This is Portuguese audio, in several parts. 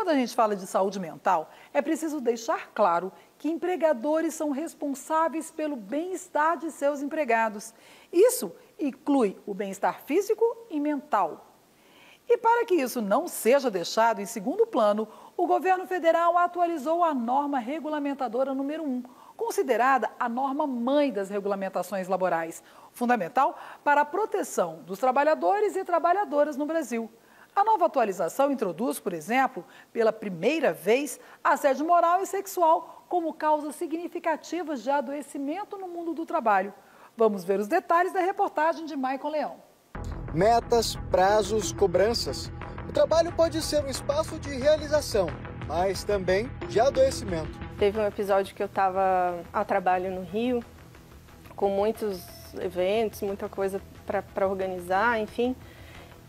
Quando a gente fala de saúde mental, é preciso deixar claro que empregadores são responsáveis pelo bem-estar de seus empregados. Isso inclui o bem-estar físico e mental. E para que isso não seja deixado em segundo plano, o governo federal atualizou a norma regulamentadora número 1, considerada a norma mãe das regulamentações laborais, fundamental para a proteção dos trabalhadores e trabalhadoras no Brasil. A nova atualização introduz, por exemplo, pela primeira vez, assédio moral e sexual como causas significativas de adoecimento no mundo do trabalho. Vamos ver os detalhes da reportagem de Maicon Leão. Metas, prazos, cobranças. O trabalho pode ser um espaço de realização, mas também de adoecimento. Teve um episódio que eu estava a trabalho no Rio, com muitos eventos, muita coisa para organizar, enfim.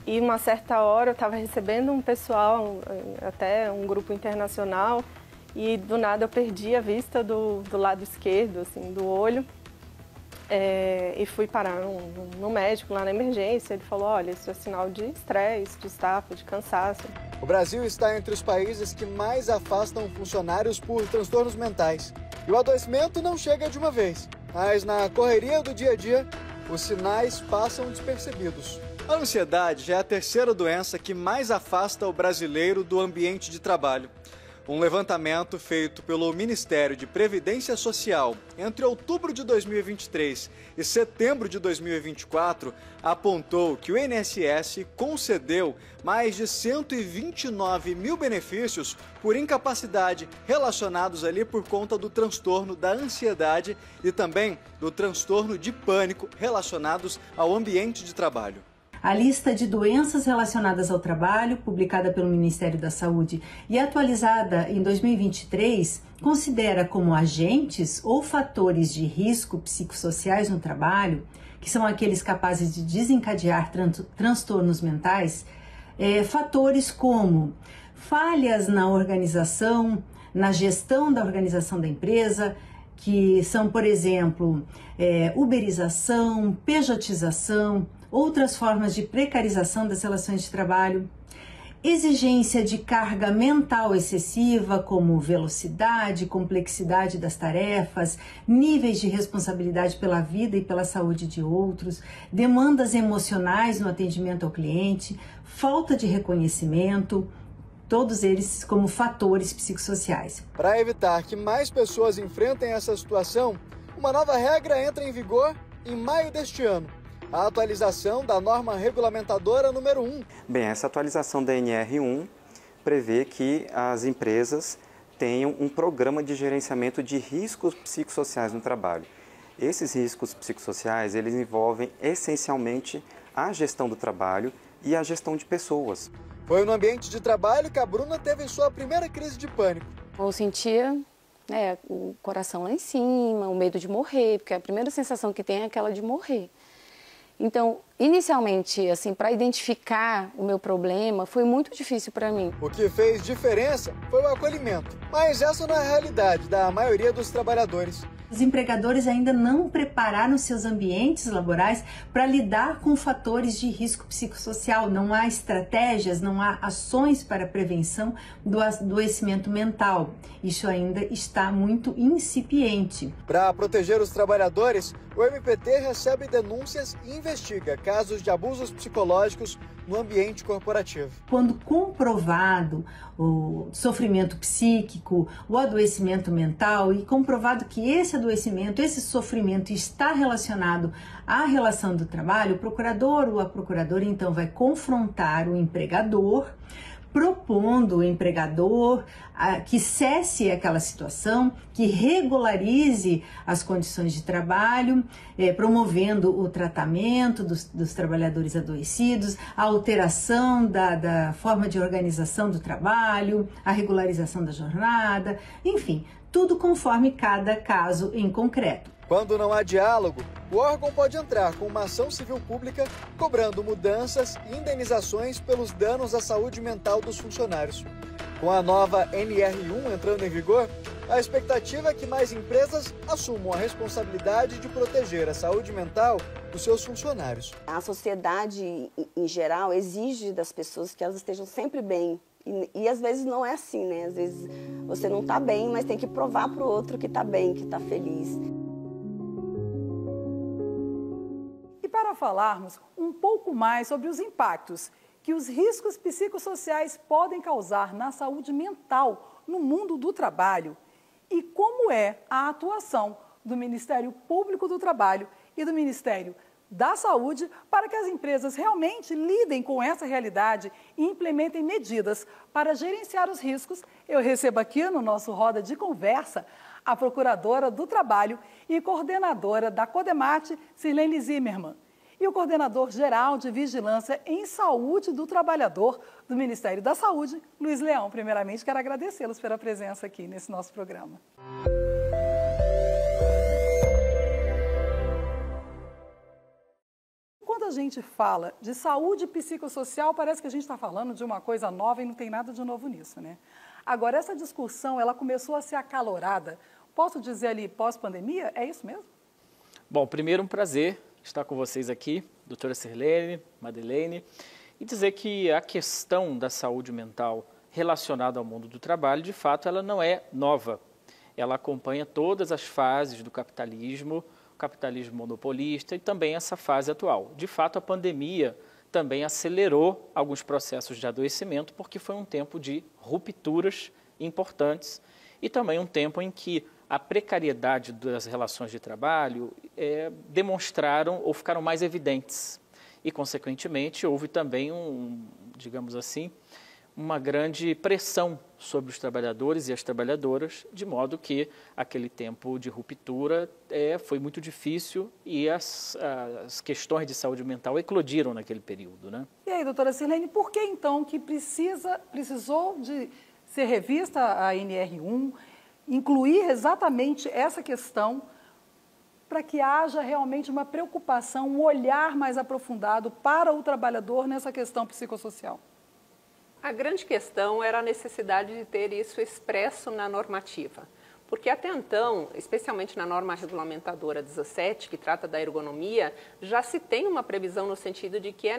E uma certa hora eu estava recebendo um pessoal, até um grupo internacional, e do nada eu perdi a vista do lado esquerdo, assim, do olho. E fui parar no médico lá na emergência. Ele falou, olha, isso é sinal de estresse, de estafa, de cansaço. O Brasil está entre os países que mais afastam funcionários por transtornos mentais. E o adoecimento não chega de uma vez, mas na correria do dia a dia, os sinais passam despercebidos. A ansiedade já é a terceira doença que mais afasta o brasileiro do ambiente de trabalho. Um levantamento feito pelo Ministério de Previdência Social entre outubro de 2023 e setembro de 2024 apontou que o INSS concedeu mais de 129 mil benefícios por incapacidade relacionados ali por conta do transtorno da ansiedade e também do transtorno de pânico relacionados ao ambiente de trabalho. A lista de doenças relacionadas ao trabalho, publicada pelo Ministério da Saúde e atualizada em 2023, considera como agentes ou fatores de risco psicossociais no trabalho, que são aqueles capazes de desencadear transtornos mentais, fatores como falhas na organização, na gestão da organização da empresa, que são, por exemplo, uberização, pejotização, outras formas de precarização das relações de trabalho, exigência de carga mental excessiva, como velocidade, complexidade das tarefas, níveis de responsabilidade pela vida e pela saúde de outros, demandas emocionais no atendimento ao cliente, falta de reconhecimento, todos eles como fatores psicossociais. Para evitar que mais pessoas enfrentem essa situação, uma nova regra entra em vigor em maio deste ano. A atualização da norma regulamentadora número 1. Bem, essa atualização da NR1 prevê que as empresas tenham um programa de gerenciamento de riscos psicossociais no trabalho. Esses riscos psicossociais, eles envolvem essencialmente a gestão do trabalho e a gestão de pessoas. Foi no ambiente de trabalho que a Bruna teve sua primeira crise de pânico. Eu sentia o coração lá em cima, o medo de morrer, porque a primeira sensação que tem é aquela de morrer. Então, inicialmente, assim, para identificar o meu problema, foi muito difícil para mim. O que fez diferença foi o acolhimento, mas essa não é a realidade da maioria dos trabalhadores. Os empregadores ainda não prepararam seus ambientes laborais para lidar com fatores de risco psicossocial. Não há estratégias, não há ações para a prevenção do adoecimento mental. Isso ainda está muito incipiente. Para proteger os trabalhadores, o MPT recebe denúncias e investiga casos de abusos psicológicos no ambiente corporativo. Quando comprovado o sofrimento psíquico, o adoecimento mental e comprovado que esse adoecimento, esse sofrimento está relacionado à relação do trabalho, o procurador ou a procuradora então vai confrontar o empregador, propondo o empregador que cesse aquela situação, que regularize as condições de trabalho, promovendo o tratamento dos trabalhadores adoecidos, a alteração da forma de organização do trabalho, a regularização da jornada, enfim, tudo conforme cada caso em concreto. Quando não há diálogo, o órgão pode entrar com uma ação civil pública cobrando mudanças e indenizações pelos danos à saúde mental dos funcionários. Com a nova NR1 entrando em vigor, a expectativa é que mais empresas assumam a responsabilidade de proteger a saúde mental dos seus funcionários. A sociedade, em geral, exige das pessoas que elas estejam sempre bem E às vezes não é assim, né? Às vezes você não está bem, mas tem que provar para o outro que está bem, que está feliz. E para falarmos um pouco mais sobre os impactos que os riscos psicossociais podem causar na saúde mental no mundo do trabalho e como é a atuação do Ministério Público do Trabalho e do Ministério da Saúde para que as empresas realmente lidem com essa realidade e implementem medidas para gerenciar os riscos, eu recebo aqui no nosso Roda de Conversa a Procuradora do Trabalho e coordenadora da Codemate, Sirlene Zimmermann, e o Coordenador-Geral de Vigilância em Saúde do Trabalhador do Ministério da Saúde, Luiz Leão. Primeiramente, quero agradecê-los pela presença aqui nesse nosso programa. Quando a gente fala de saúde psicossocial, parece que a gente está falando de uma coisa nova e não tem nada de novo nisso, né? Agora, essa discussão, ela começou a ser acalorada, posso dizer ali, pós-pandemia? É isso mesmo? Bom, primeiro um prazer estar com vocês aqui, doutora Sirlene, Madeleine, e dizer que a questão da saúde mental relacionada ao mundo do trabalho, de fato, ela não é nova. Ela acompanha todas as fases do capitalismo monopolista e também essa fase atual. De fato, a pandemia também acelerou alguns processos de adoecimento, porque foi um tempo de rupturas importantes e também um tempo em que a precariedade das relações de trabalho demonstraram ou ficaram mais evidentes. E, consequentemente, houve também, digamos assim, uma grande pressão sobre os trabalhadores e as trabalhadoras, de modo que aquele tempo de ruptura foi muito difícil e as questões de saúde mental eclodiram naquele período, né? E aí, doutora Sirlene, por que então que precisou de ser revista a NR1, incluir exatamente essa questão para que haja realmente uma preocupação, um olhar mais aprofundado para o trabalhador nessa questão psicossocial? A grande questão era a necessidade de ter isso expresso na normativa. Porque até então, especialmente na norma regulamentadora 17, que trata da ergonomia, já se tem uma previsão no sentido de que é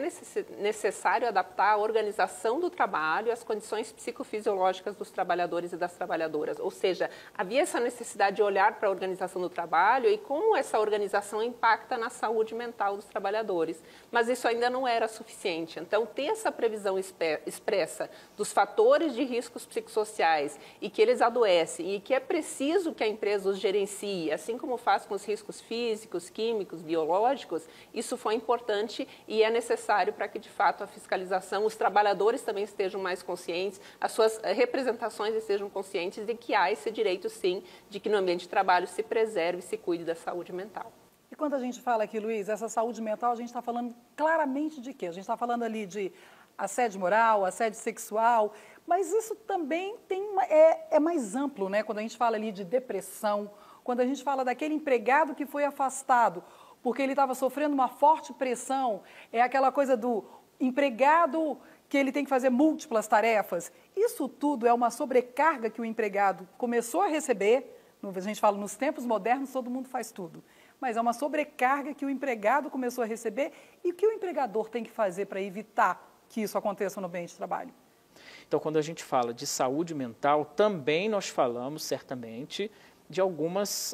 necessário adaptar a organização do trabalho às condições psicofisiológicas dos trabalhadores e das trabalhadoras. Ou seja, havia essa necessidade de olhar para a organização do trabalho e como essa organização impacta na saúde mental dos trabalhadores. Mas isso ainda não era suficiente. Então, ter essa previsão expressa dos fatores de riscos psicossociais e que eles adoecem e que é preciso que a empresa os gerencie, assim como faz com os riscos físicos, químicos, biológicos, isso foi importante e é necessário para que, de fato, a fiscalização, os trabalhadores também estejam mais conscientes, as suas representações estejam conscientes de que há esse direito, sim, de que no ambiente de trabalho se preserve e se cuide da saúde mental. E quando a gente fala aqui, Luiz, essa saúde mental, a gente está falando claramente de quê? A gente está falando ali de assédio moral, assédio sexual, mas isso também é mais amplo, né? Quando a gente fala ali de depressão, quando a gente fala daquele empregado que foi afastado porque ele estava sofrendo uma forte pressão, é aquela coisa do empregado que ele tem que fazer múltiplas tarefas. Isso tudo é uma sobrecarga que o empregado começou a receber. A gente fala nos tempos modernos, todo mundo faz tudo. Mas é uma sobrecarga que o empregado começou a receber e o que o empregador tem que fazer para evitar que isso aconteça no ambiente de trabalho? Então, quando a gente fala de saúde mental, também nós falamos, certamente, de algumas,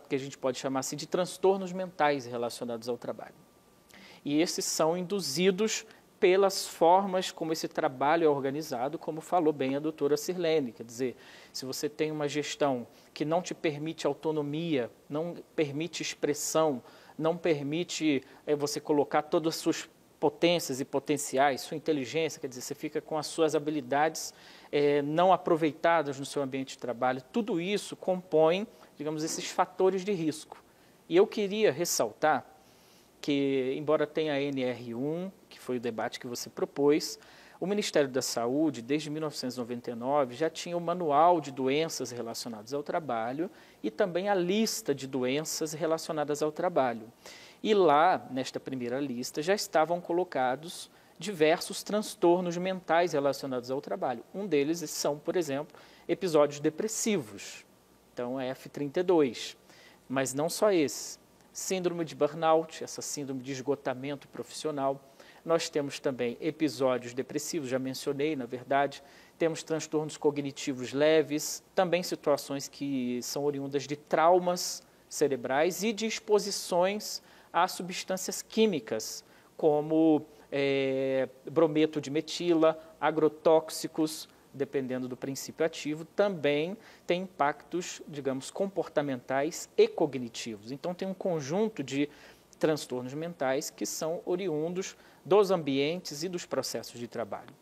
que a gente pode chamar assim, de transtornos mentais relacionados ao trabalho. E esses são induzidos pelas formas como esse trabalho é organizado, como falou bem a doutora Sirlene. Quer dizer, se você tem uma gestão que não te permite autonomia, não permite expressão, não permite você colocar todas as suas potências e potenciais, sua inteligência, quer dizer, você fica com as suas habilidades não aproveitadas no seu ambiente de trabalho. Tudo isso compõe, digamos, esses fatores de risco. E eu queria ressaltar que, embora tenha a NR1, que foi o debate que você propôs, o Ministério da Saúde, desde 1999, já tinha o Manual de Doenças Relacionadas ao Trabalho e também a lista de doenças relacionadas ao trabalho. E lá, nesta primeira lista, já estavam colocados diversos transtornos mentais relacionados ao trabalho. Um deles são, por exemplo, episódios depressivos. Então, é F32. Mas não só esse. Síndrome de burnout, essa síndrome de esgotamento profissional. Nós temos também episódios depressivos, já mencionei, na verdade, temos transtornos cognitivos leves, também situações que são oriundas de traumas cerebrais e de exposições a substâncias químicas, como brometo de metila, agrotóxicos, dependendo do princípio ativo, também tem impactos, digamos, comportamentais e cognitivos. Então, tem um conjunto de transtornos mentais que são oriundos dos ambientes e dos processos de trabalho.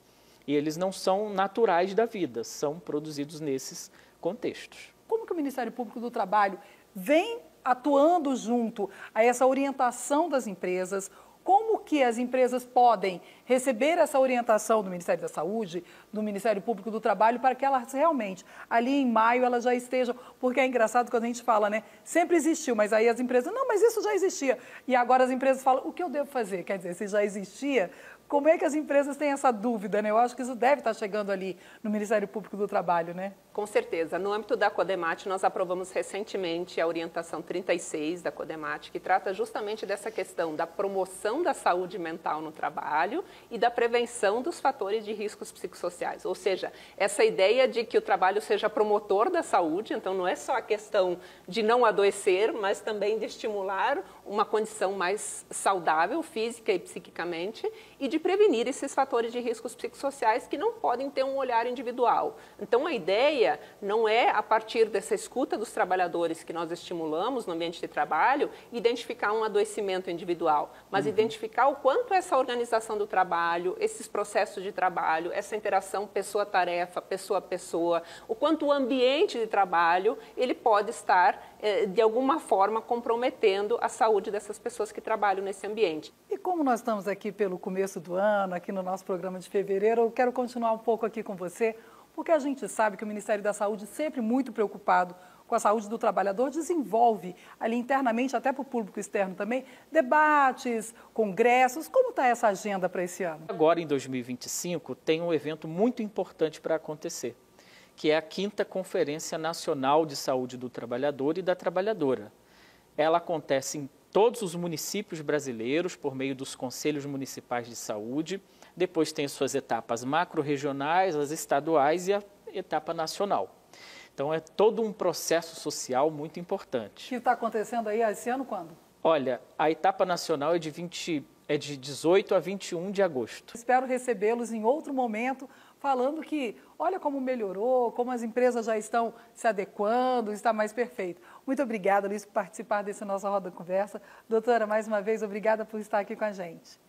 E eles não são naturais da vida, são produzidos nesses contextos. Como que o Ministério Público do Trabalho vem atuando junto a essa orientação das empresas? Como que as empresas podem receber essa orientação do Ministério da Saúde, do Ministério Público do Trabalho, para que elas realmente, ali em maio, elas já estejam... Porque é engraçado quando a gente fala, né? Sempre existiu, mas aí as empresas... Não, mas isso já existia. E agora as empresas falam, o que eu devo fazer? Quer dizer, se já existia, como é que as empresas têm essa dúvida, né? Eu acho que isso deve estar chegando ali no Ministério Público do Trabalho, né? Com certeza. No âmbito da CODEMAT, nós aprovamos recentemente a orientação 36 da CODEMAT, que trata justamente dessa questão da promoção da saúde mental no trabalho e da prevenção dos fatores de riscos psicossociais. Ou seja, essa ideia de que o trabalho seja promotor da saúde, então não é só a questão de não adoecer, mas também de estimular uma condição mais saudável, física e psiquicamente, e de prevenir esses fatores de riscos psicossociais que não podem ter um olhar individual. Então, a ideia não é, a partir dessa escuta dos trabalhadores que nós estimulamos no ambiente de trabalho, identificar um adoecimento individual, mas identificar o quanto essa organização do trabalho, esses processos de trabalho, essa interação pessoa-tarefa, pessoa-pessoa, o quanto o ambiente de trabalho, ele pode estar, de alguma forma, comprometendo a saúde dessas pessoas que trabalham nesse ambiente. E como nós estamos aqui pelo começo do ano, aqui no nosso programa de fevereiro, eu quero continuar um pouco aqui com você, porque a gente sabe que o Ministério da Saúde, sempre muito preocupado com a saúde do trabalhador, desenvolve ali internamente, até para o público externo também, debates, congressos. Como está essa agenda para esse ano? Agora, em 2025, tem um evento muito importante para acontecer, que é a 5ª Conferência Nacional de Saúde do Trabalhador e da Trabalhadora. Ela acontece em todos os municípios brasileiros, por meio dos conselhos municipais de saúde. Depois tem as suas etapas macro-regionais, as estaduais e a etapa nacional. Então, é todo um processo social muito importante. O que está acontecendo aí esse ano quando? Olha, a etapa nacional é de 18 a 21 de agosto. Espero recebê-los em outro momento, falando que, olha como melhorou, como as empresas já estão se adequando, está mais perfeito. Muito obrigada, Luiz, por participar dessa nossa roda de conversa. Doutora, mais uma vez, obrigada por estar aqui com a gente.